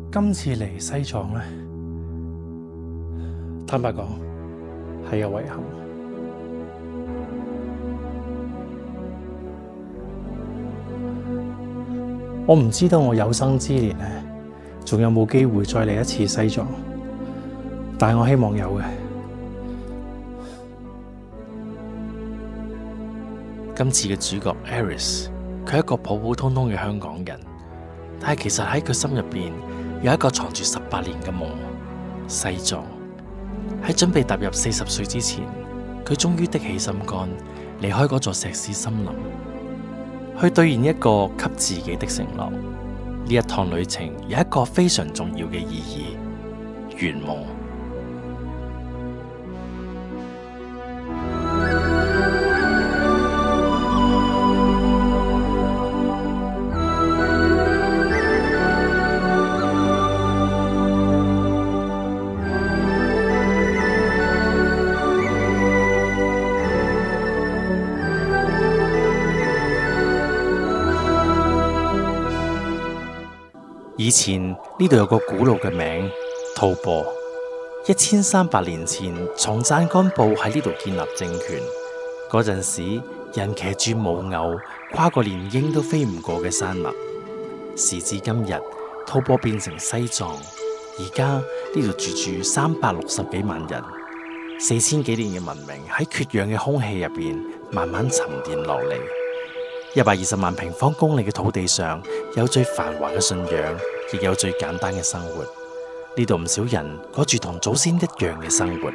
今次嚟西藏呢，坦白講係有遺憾。我唔知道我有生之年呢，仲有冇機會再嚟一次西藏，但係我希望有嘅。今次嘅主角 Aris， 佢係一個普普通通嘅香港人，但係其實喺佢心入邊有一個藏住18年嘅夢——西藏。喺準備踏入40歲之前，佢終於的起心肝，離開嗰座石屎森林，去兌現一個給自己的承諾。呢一趟旅程有一個非常重要嘅意義——圓夢。以前呢度有個古老嘅名吐蕃。1300年前，松贊干布喺呢度建立政權。嗰陣時，人騎住母牛，跨過連鷹都飛唔過嘅山脈。時至今日，吐蕃變成西藏，而家呢度住住360幾萬人，4000幾年嘅文明喺缺氧嘅空氣入邊慢慢沉澱落嚟。120萬平方公里嘅土地上，有最繁華嘅信仰，亦有最簡單嘅生活。呢度唔少人過住同祖先一樣嘅生活。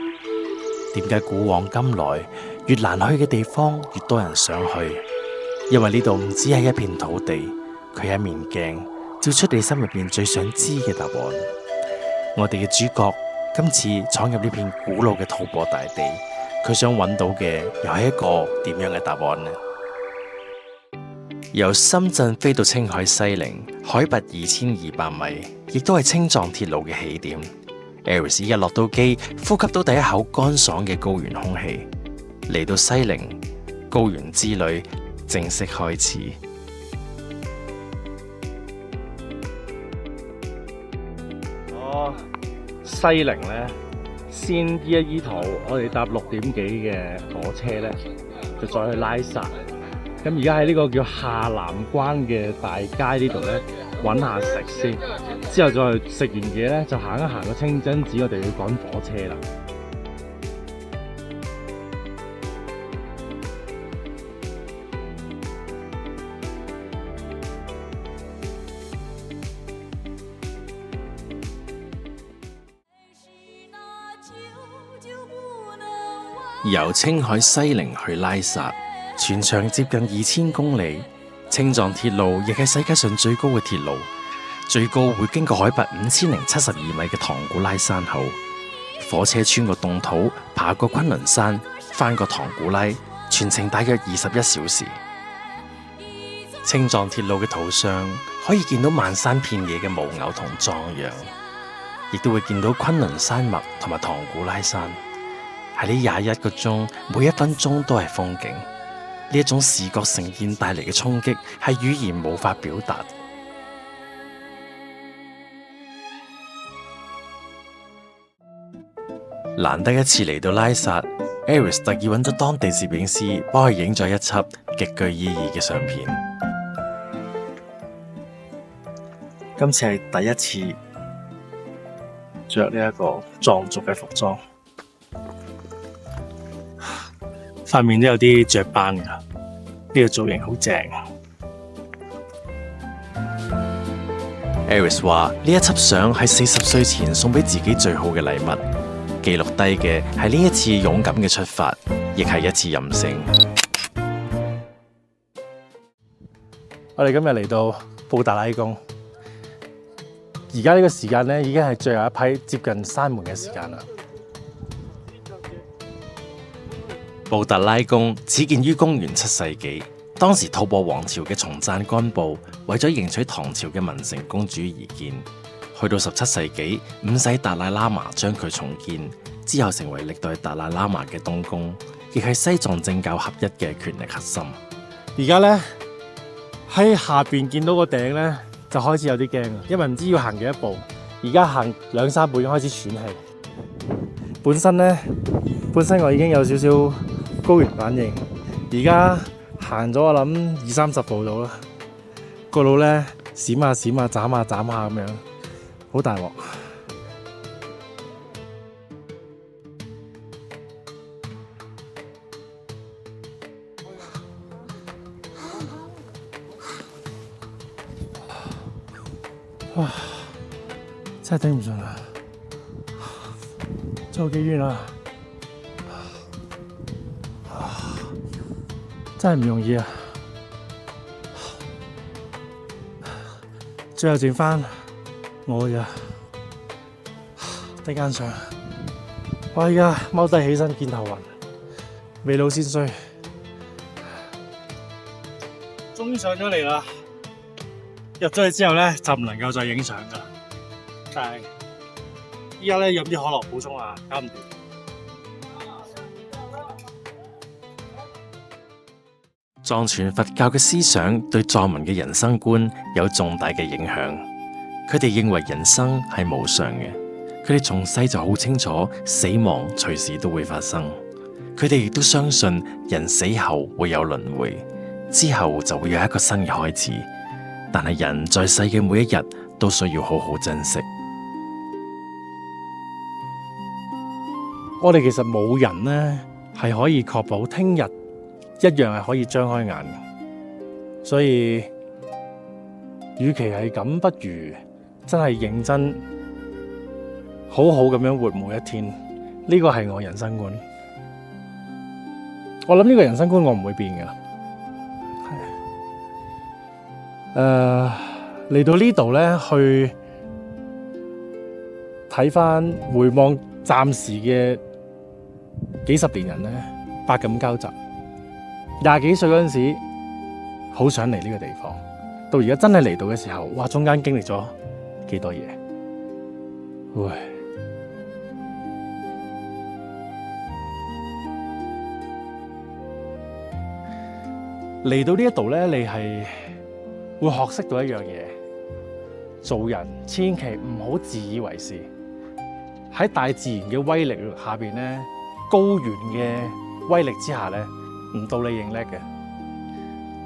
點解古往今來越難去嘅地方越多人想去？因為呢度唔只係一片土地，佢係一面鏡，照出你心入邊最想知嘅答案。我哋嘅主角今次闖入呢片古老嘅吐蕃大地，佢想揾到嘅又係一個點樣嘅答案呢？由深圳飛到青海西寧，海拔2200米，亦都係青藏鐵路嘅起點。Aris 一落到機，呼吸到第一口乾爽嘅高原空氣。嚟到西寧，高原之旅正式開始。西寧呢，先依一依圖，我哋搭6點幾嘅火車呢，就再去拉薩。咁而家喺呢個叫下南關嘅大街呢度呢，揾下食先，之後再食完嘢呢，就行一行個清真寺，我哋要趕火車啦。由青海西寧去拉薩，全長接近2000公里。青藏鐵路亦係世界上最高嘅鐵路，最高會經過海拔5072米嘅唐古拉山口。火車穿過凍土，爬過昆崙山，翻過唐古拉，全程大約21小時。青藏鐵路嘅途上可以見到漫山遍野嘅牦牛同壯羊，亦都會見到昆崙山脈同埋唐古拉山。喺呢21個鐘，每一分鐘都係風景。呢一種視覺盛宴帶嚟嘅衝擊，係語言無法表達。難得一次嚟到拉薩，Aris 特意揾咗當地攝影師幫佢影咗一輯極具意義嘅相片。今次係第一次着呢一個藏族嘅服裝，塊面都有啲雀斑㗎，呢個造型好正。Aris 話呢一輯相係40歲前送俾自己最好嘅禮物，記錄低嘅係呢一次勇敢嘅出發，亦係一次任性。我哋今日嚟到布達拉宮，而家呢個時間咧已經係最後一批接近閂門嘅時間啦。布達拉宮始建於公元7世紀，當時吐蕃王朝嘅松贊干布為咗迎娶唐朝嘅文成公主而建。去到17世紀，5世達賴喇嘛將佢重建，之後成為歷代達賴喇嘛嘅東宮，亦係西藏政教合一嘅權力核心。而家咧喺下邊見到個頂咧，就開始有啲驚，因為唔知要行幾多步。而家行2-3步已經開始喘氣。本身我已經有少少高原反應，而家行咗我諗20-30步到啦，個腦咧閃下閃下眨下眨下咁樣，好大鑊。哇！真係頂唔順啦，仲有幾遠啊？真係唔容易啊！最後剩翻我咋，頂硬上。我而家踎低起身見頭暈，未老先衰。終於上咗嚟啦！入咗去之後咧，就唔能夠再影相噶啦。但係依家咧飲啲可樂補充下，搞唔掂。藏傳佛教嘅思想對藏民嘅人生觀有重大嘅影響。佢哋認為人生係無常嘅，佢哋從細就好清楚死亡隨時都會發生。佢哋亦都相信人死後會有輪迴，之後就會有一個新嘅開始。但係人在世嘅每一日都需要好好珍惜。我哋其實冇人呢係可以確保聽日一樣係可以張開眼嘅，所以與其係咁，不如真係認真好好咁樣活每一天。呢個係我人生觀。我諗呢個人生觀我唔會變㗎。嚟到呢度咧，去睇翻回望暫時嘅幾十年人咧，百感交集。20幾歲嗰陣時，好想嚟呢個地方，到而家真係嚟到嘅時候，哇！中間經歷咗幾多嘢，喂！嚟到呢一度咧，你係會學識到一樣嘢，做人千祈唔好自以為是。喺大自然嘅威力下邊咧，高原嘅威力之下咧，唔到你認叻嘅。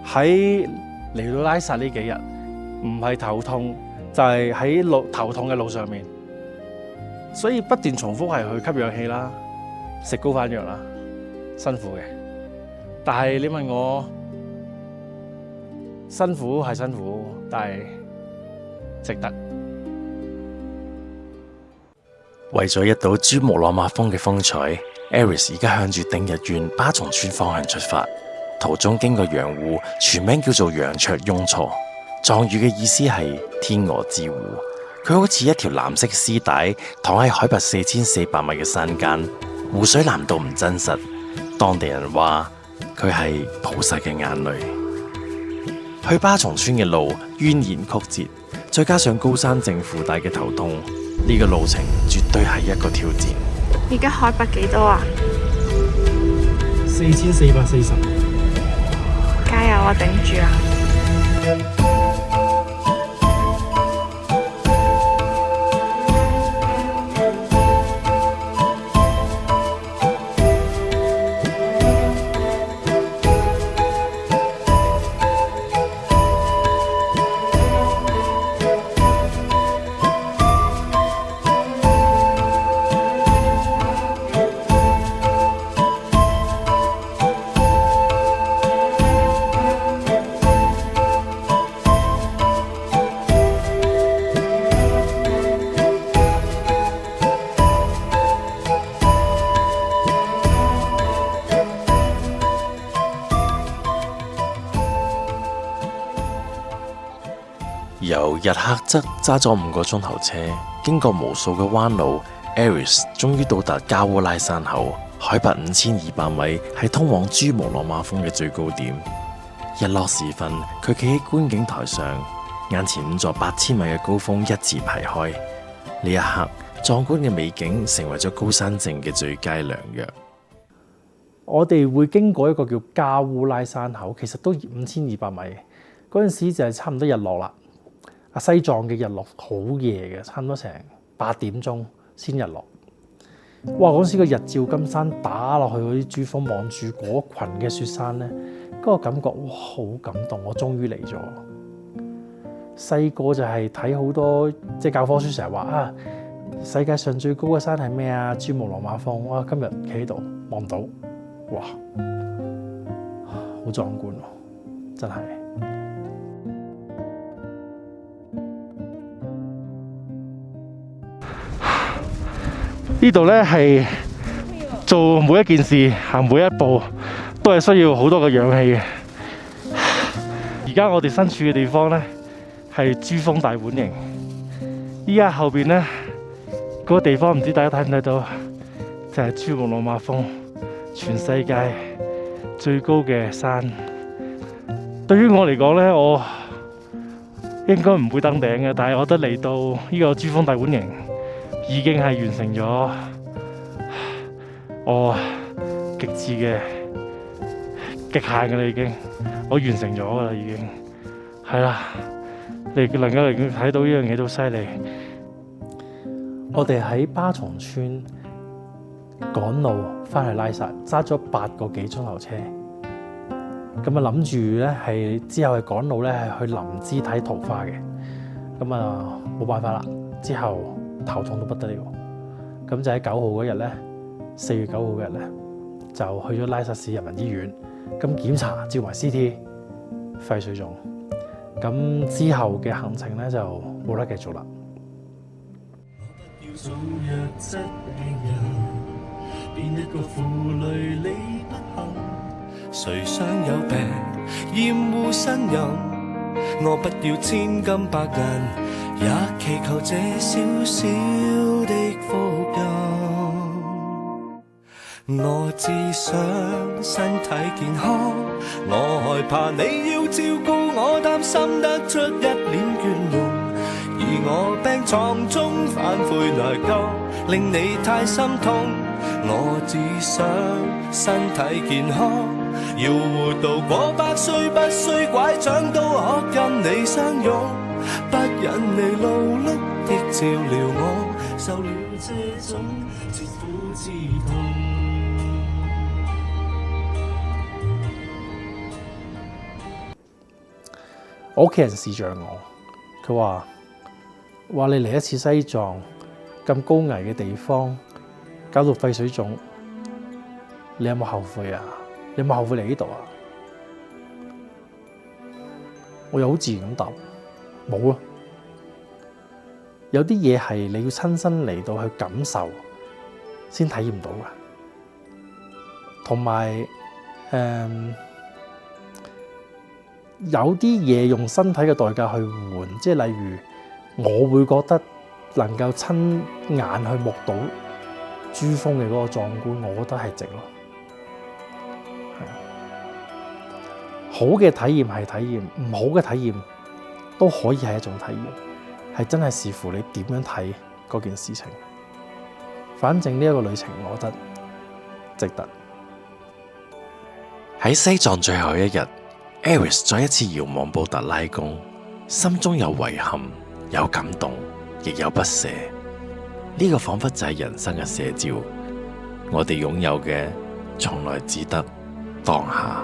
喺嚟到拉薩呢幾日，唔係頭痛就係喺頭痛嘅路上面，所以不斷重複係去吸氧氣啦，食高反藥啦，辛苦嘅。但係你問我，辛苦係辛苦，但係值得。為咗一睹珠穆朗瑪峰嘅風采， Aris 而家向住定日縣巴松村方向出發，途中經過羊湖，全名叫做羊卓雍措，藏語嘅意思係天鵝之湖。佢好似一條藍色絲帶，躺喺海拔4400米嘅山間，湖水藍到唔真實。當地人話佢係菩薩嘅眼淚。去巴松村嘅路蜿蜒曲折，再加上高山症附帶嘅頭痛，呢個路程絕對係一個挑戰。而家海拔幾多啊？4440。加油啊，頂住啊！由日喀則揸咗5個鐘頭車，經過無數嘅彎路 ，Aris 終於到達加烏拉山口，海拔5200米，係通往珠穆朗瑪峰嘅最高點。日落時分，佢企喺觀景台上，眼前5座8000米嘅高峰一字排開。呢一刻，壯觀嘅美景成為咗高山症嘅最佳良藥。我哋會經過一個叫加烏拉山口，其實都5200米，嗰陣時就係差唔多日落啦。西藏嘅日落好夜嘅，差唔多成8點鐘先日落。哇！嗰時個日照金山打落去嗰啲珠峰，望住嗰群嘅雪山咧，嗰個感覺哇好感動！我終於嚟咗。細個就係睇好多即係教科書成日話啊，世界上最高嘅山係咩啊？珠穆朗瑪峰。哇！今日企喺度望到，哇，好壯觀喎！真係。呢度咧係做每一件事、行每一步都係需要好多嘅氧氣嘅。而家我哋身處嘅地方咧係珠峰大本營。依家後邊咧嗰個地方唔知大家睇唔睇到，就係珠穆朗瑪峰，全世界最高嘅山。對於我嚟講咧，我應該唔會登頂嘅，但係我覺得嚟到呢個珠峰大本營已經係完成咗我極致嘅極限嘅啦，已經我完成咗噶啦，已經係啦。你能夠睇到呢樣嘢都犀利。我哋喺巴松村趕路翻去拉薩，揸咗8個幾鐘頭車。咁啊諗住咧係之後係趕路咧係去林芝睇桃花嘅。咁啊冇辦法啦，之後頭痛到不得了。咁就喺9號嗰日咧，4月9號嗰日咧，就去咗拉薩市人民醫院，咁檢查照埋 CT， 肺水腫。咁之後嘅行程咧就冇得繼續啦。誰想有病厭惡呻吟，我不要千金百銀，也祈求這小小的福音。我只想身體健康，我害怕你要照顧我，擔心得出一臉倦容，而我病床中反悔內疚，令你太心痛。我只想身體健康，要活到過100歲，不需拐杖都可跟你相擁，不忍你勞碌的照料我，受了這種切膚之痛。我屋企人視像我，佢話你嚟一次西藏咁高危嘅地方，搞到肺水腫，你有冇後悔啊？你有冇後悔嚟呢度啊？我又好自然咁答，冇咯。有啲嘢係你要親身嚟到去感受，先體驗到嘅。同埋有啲嘢用身體嘅代價去換，即係例如我會覺得能夠親眼去目睹珠峰嘅嗰個壯觀，我覺得係值咯。好嘅體驗係體驗，唔好嘅體驗都可以係一種體驗，係真係視乎你點樣睇嗰件事情。反正呢一個旅程，我覺得值得。喺西藏最後一日，Aris 再一次遙望布達拉宮，心中有遺憾、有感動，亦有不捨。呢個彷彿就係人生嘅寫照。我哋擁有嘅，從來只得當下。